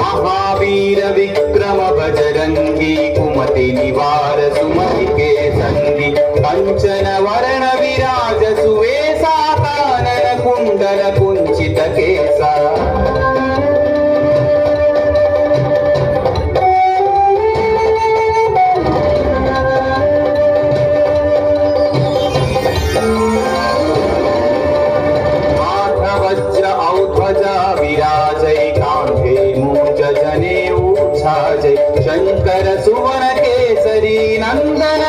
महावीर विक्रम बजरंगी कुमति निवार सुमति के संगी कंचन वरण विराज सुवेसा कानन कुंडल कुंचित केसा विराजय कांधे मूंज जनेऊ छाजय शंकर सुवन केसरी नंदन